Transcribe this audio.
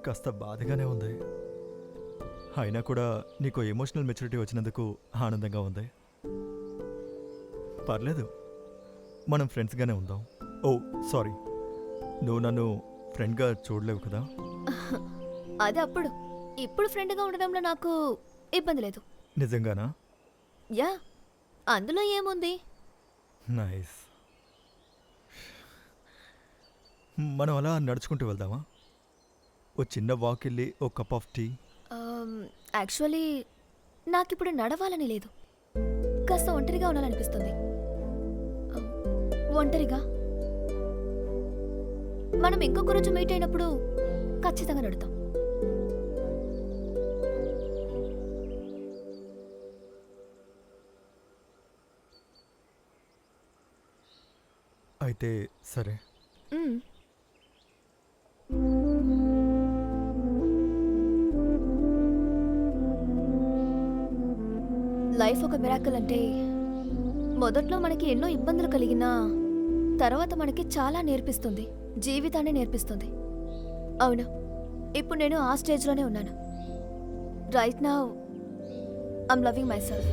కాస్త బాధగానే ఉంది. అయినా కూడా నీకు ఎమోషనల్ మెచ్యూరిటీ వచ్చినందుకు ఆనందంగా ఉంది. పర్లేదు, మనం ఫ్రెండ్స్గానే ఉందాం. ఓ సారీ, నువ్వు నన్ను ఫ్రెండ్గా చూడలేవు కదా. అది అప్పుడు. ఇప్పుడు ఫ్రెండ్గా ఉండడంలో నాకు ఇబ్బంది లేదు. నిజంగానా? యా, అందులో ఏముంది. నైస్. మనం అలా నడుచుకుంటూ వెళ్దామా? ఓ చిన్న వాక్ వెళ్ళి ఓ కప్ ఆఫ్ టీ. యాక్చువల్లీ నాకిప్పుడు నడవాలని లేదు, కాస్త ఒంటరిగా ఉండాలనిపిస్తుంది. ఒంటరిగా మనం ఇంకొక రోజు మీట్ అయినప్పుడు ఖచ్చితంగా నడుతాం. అయితే సరే. మ్మ్. లైఫ్ ఒక మిరాకిల్ అంటే మొదట్లో మనకి ఎన్నో ఇబ్బందులు కలిగినా తర్వాత మనకి చాలా నేర్పిస్తుంది, జీవితాన్ని నేర్పిస్తుంది. అవును, ఇప్పుడు నేను ఆ స్టేజ్లోనే ఉన్నాను. Right now I'm loving my self.